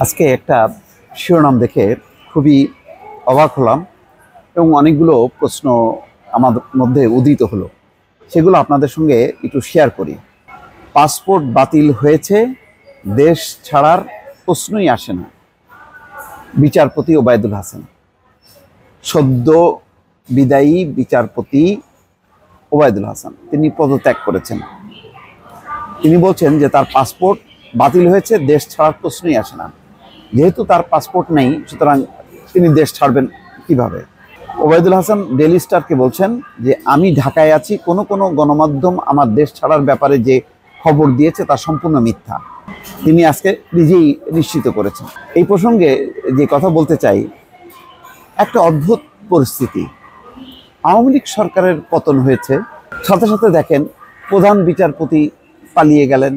আজকে একটা শিরোনাম দেখে খুবই অবাক হলাম এবং অনেকগুলো প্রশ্ন আমাদের মধ্যে উদিত হলো। সেগুলো আপনাদের সঙ্গে একটু শেয়ার করি। পাসপোর্ট বাতিল হয়েছে, দেশ ছাড়ার প্রশ্নই আসে না। বিচারপতি ওবায়দুল হাসান, সদ্য বিদায়ী বিচারপতি ওবায়দুল হাসান, তিনি পদত্যাগ করেছেন। তিনি বলছেন যে তার পাসপোর্ট বাতিল হয়েছে, দেশ ছাড়ার প্রশ্নই আসে না। যেহেতু তার পাসপোর্ট নেই, সুতরাং তিনি দেশ ছাড়বেন কিভাবে? ওবায়দুল হাসান ডেইলি স্টারকে বলছেন যে আমি ঢাকায় আছি, কোনো কোনো গণমাধ্যম আমার দেশ ছাড়ার ব্যাপারে যে খবর দিয়েছে তা সম্পূর্ণ মিথ্যা। তিনি আজকে নিজেই নিশ্চিত করেছেন। এই প্রসঙ্গে যে কথা বলতে চাই, একটা অদ্ভুত পরিস্থিতি। আওয়ামী লীগ সরকারের পতন হয়েছে, সাথে সাথে দেখেন প্রধান বিচারপতি পালিয়ে গেলেন,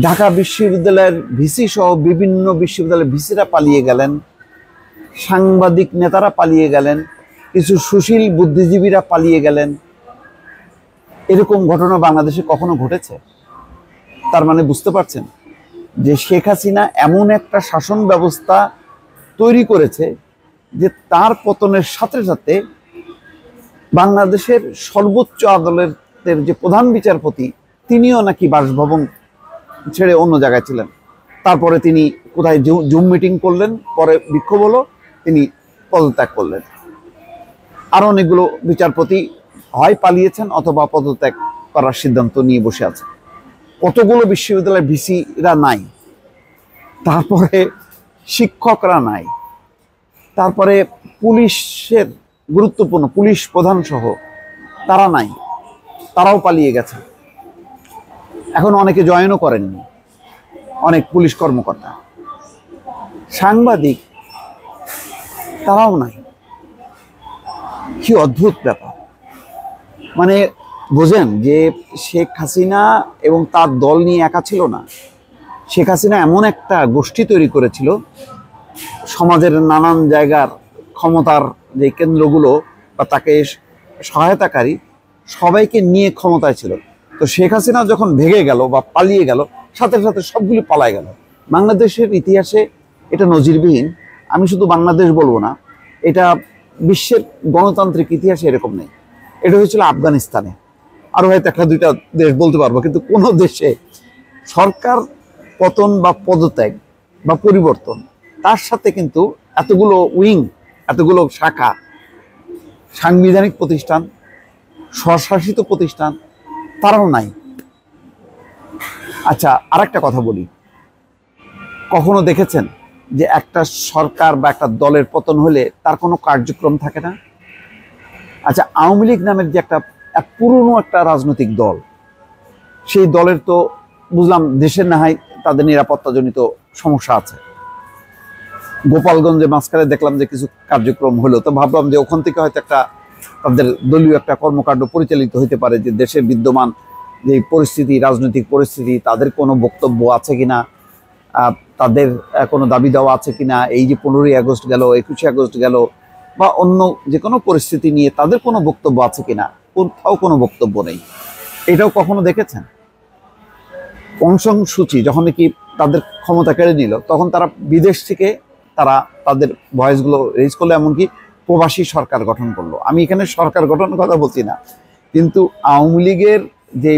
ঢাকা বিশ্ববিদ্যালয়ের ভিসি সহ বিভিন্ন বিশ্ববিদ্যালয়ের ভিসিরা পালিয়ে গেলেন, সাংবাদিক নেতারা পালিয়ে গেলেন, কিছু সুশীল বুদ্ধিজীবীরা পালিয়ে গেলেন। এরকম ঘটনা বাংলাদেশে কখনো ঘটেছে? তার মানে বুঝতে পারছেন যে শেখ হাসিনা এমন একটা শাসন ব্যবস্থা তৈরি করেছে যে তার পতনের সাথে সাথে বাংলাদেশের সর্বোচ্চ আদালতের যে প্রধান বিচারপতি, তিনিও নাকি বাসভবন ছেড়ে অন্য জায়গায় ছিলেন। তারপরে তিনি কোথায় জুম মিটিং করলেন, পরে বিক্ষোভ হলো, তিনি পদত্যাগ করলেন। আরো অনেকগুলো বিচারপতি হয় পালিয়েছেন অথবা পদত্যাগ করার সিদ্ধান্ত নিয়ে বসে আছে। কতগুলো বিশ্ববিদ্যালয়ের ভিসিরা নাই, তারপরে শিক্ষকরা নাই, তারপরে পুলিশের গুরুত্বপূর্ণ পুলিশ প্রধান সহ তারা নাই, তারাও পালিয়ে গেছে। এখন অনেকে জয়েনও করেননি, অনেক পুলিশ কর্মকর্তা। সাংবাদিক তারাও নাই। কি অদ্ভুত ব্যাপার! মানে বোঝেন যে শেখ হাসিনা এবং তার দল নিয়ে একা ছিল না। শেখ হাসিনা এমন একটা গোষ্ঠী তৈরি করেছিল, সমাজের নানান জায়গার ক্ষমতার যে কেন্দ্রগুলো বা তাকে সহায়তাকারী সবাইকে নিয়ে ক্ষমতায় ছিল। তো শেখ হাসিনা যখন ভেঙে গেল বা পালিয়ে গেল, সাথে সাথে সবগুলি পালায় গেল। বাংলাদেশের ইতিহাসে এটা নজিরবিহীন। আমি শুধু বাংলাদেশ বলবো না, এটা বিশ্বের গণতান্ত্রিক ইতিহাসে এরকম নেই। এটা হয়েছিল আফগানিস্তানে, আরও হয়তো একটা দুইটা দেশ বলতে পারবো, কিন্তু কোনো দেশে সরকার পতন বা পদত্যাগ বা পরিবর্তন, তার সাথে কিন্তু এতগুলো উইং, এতগুলো শাখা, সাংবিধানিক প্রতিষ্ঠান, স্বশাসিত প্রতিষ্ঠান, তারাও নাই। আচ্ছা, আরেকটা কথা বলি, কখনো দেখেছেন যে একটা সরকার বা একটা দলের পতন হলে তার কোনো কার্যক্রম থাকে না? আচ্ছা, আওয়ামী লীগ নামের যে একটা পুরনো একটা রাজনৈতিক দল, সেই দলের তো বুঝলাম দেশের না হয় তাদের নিরাপত্তাজনিত সমস্যা আছে। গোপালগঞ্জে মাঝখানে দেখলাম যে কিছু কার্যক্রম হলো, তো ভাবলাম যে ওখান থেকে হয়তো একটা তাদের দলীয় একটা কর্মকাণ্ড পরিচালিত হতে পারে, যে দেশের বিদ্যমান যে পরিস্থিতি, রাজনৈতিক পরিস্থিতি, তাদের কোনো বক্তব্য আছে কিনা, তাদের কোনো দাবি দেওয়া আছে কিনা, এই যে 15ই আগস্ট গেল, 21শে আগস্ট গেল, বা অন্য যে কোনো পরিস্থিতি নিয়ে তাদের কোনো বক্তব্য আছে কিনা। কোথাও কোনো বক্তব্য নেই। এটাও কখনো দেখেছেন? অং সান সূচি যখন কি তাদের ক্ষমতা কেড়ে নিল, তখন তারা বিদেশ থেকে তারা তাদের ভয়েসগুলো রেজ করলো, এমনকি প্রবাসী সরকার গঠন করলো। আমি এখানে সরকার গঠনের কথা বলছি না, কিন্তু আওয়ামী লীগের যে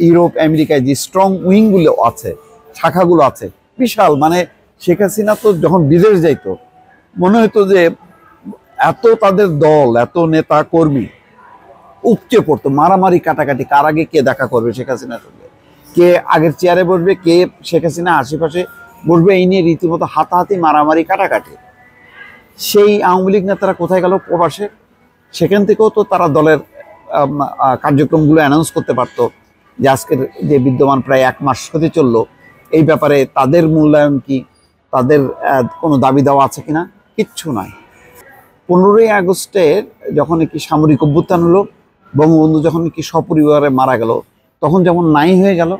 ইউরোপ আমেরিকায় যে স্ট্রং উইংগুলো আছে, শাখাগুলো আছে বিশাল। মানে শেখ হাসিনা তো যখন বিদেশ যাইতো, মনে হতো যে এত তাদের দল, এত নেতা কর্মী উপচে পড়তো, মারামারি কাটাকাটি, কার আগে কে দেখা করবে শেখ হাসিনার সঙ্গে, কে আগের চেয়ারে বসবে, কে শেখ হাসিনা আশেপাশে বসবে, এই নিয়ে রীতিমতো হাতাহাতি, মারামারি কাটাকাটি। সেই আওয়ামী লীগ নেতারা কোথায় গেল? প্রবাসে। সেখান থেকেও তো তারা দলের কার্যক্রমগুলো অ্যানাউন্স করতে পারতো যে আজকের যে বিদ্যমান প্রায় 1 মাস হতে চললো, এই ব্যাপারে তাদের মূল্যায়ন কি, তাদের কোনো দাবি দেওয়া আছে কিনা, কিচ্ছু নাই। 15ই আগস্টের যখন কি সামরিক অভ্যুত্থান হলো, বঙ্গবন্ধু যখন কি সপরিবারে মারা গেল, তখন যেমন নাই হয়ে গেল,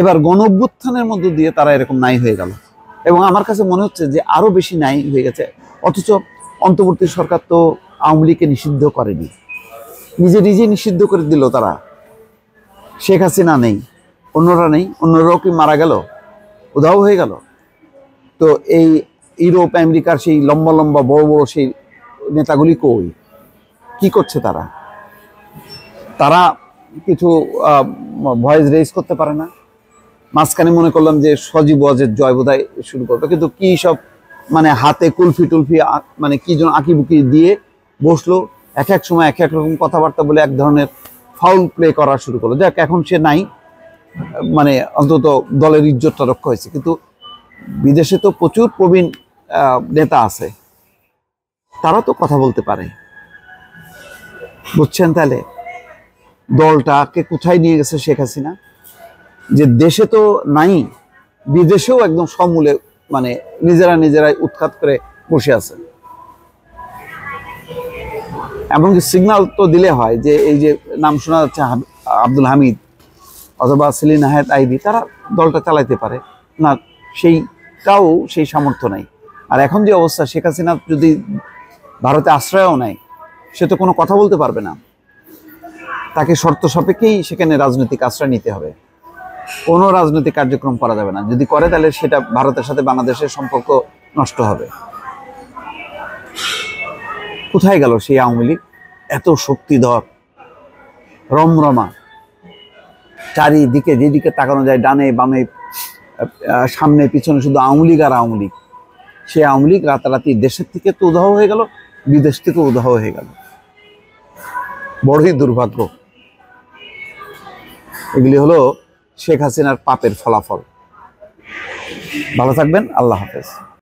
এবার গণ অভ্যুত্থানের মধ্য দিয়ে তারা এরকম নাই হয়ে গেল। এবং আমার কাছে মনে হচ্ছে যে আরও বেশি নাই হয়ে গেছে। অথচ অন্তর্বর্তী সরকার তো আওয়ামী লীগকে নিষিদ্ধ করেনি, নিজে নিজে নিষিদ্ধ করে দিল তারা। শেখ হাসিনা নেই, অন্যরা নেই, অন্যরাও কি মারা গেল, উধাও হয়ে গেল? তো এই ইউরোপ আমেরিকার সেই লম্বা লম্বা বড় বড় সেই নেতাগুলি কই, কি করছে তারা? তারা কিছু ভয়েস রেজ করতে পারে না? মাঝখানে মনে করলাম যে সজীব ওয়াজের জয় বোধহয় শুরু করবে, কিন্তু কি সব মানে হাতে কুলফি টুলফি মানে কি যেন আঁকিবুকি দিয়ে বসলো, এক এক সময় এক এক রকম কথাবার্তা বলে এক ধরনের ফাউল প্লে করা শুরু করলো। দেখ এখন সে নাই, মানে অন্তত দলের ইজ্জতটা রক্ষা হয়েছে। কিন্তু বিদেশে তো প্রচুর প্রবীণ নেতা আছে, তারা তো কথা বলতে পারে, বুঝছেন? তাহলে দলটাকে কোথায় নিয়ে গেছে শেখ হাসিনা, যে দেশে তো নাই, বিদেশেও একদম সমূলে মানে নিজেরাই উৎখাত করে বসে আছে। এমনকি সিগন্যাল তো দিলে হয় যে এই যে নাম শোনা যাচ্ছে আব্দুল হামিদ অথবা সেলিনা হায়াত আইভি, তারা দলটা চালাইতে পারে না, সেইটাও সেই সামর্থ্য নাই। আর এখন যে অবস্থা, শেখ হাসিনা যদি ভারতে আশ্রয়ও নেয়, সে তো কোনো কথা বলতে পারবে না, তাকে শর্ত সাপেক্ষেই সেখানে রাজনৈতিক আশ্রয় নিতে হবে, কোনো রাজনৈতিক কার্যক্রম করা যাবে না। যদি করে তাহলে সেটা ভারতের সাথে বাংলাদেশের সম্পর্ক নষ্ট হবে। কোথায় গেল সেই আওয়ামী লীগ? এত শক্তিধর রমরমা, চারিদিকে যেদিকে তাকানো যায়, ডানে বামে সামনে পিছনে শুধু আওয়ামী লীগ আর আওয়ামী লীগ। সেই আওয়ামী লীগ রাতারাতি দেশের থেকে তো উধাও হয়ে গেল, বিদেশ থেকে উধাও হয়ে গেল। বড়ই দুর্ভাগ্য। এগুলি হলো শেখ হাসিনার পাপের ফলাফল। ভালো থাকবেন, আল্লাহ হাফেজ।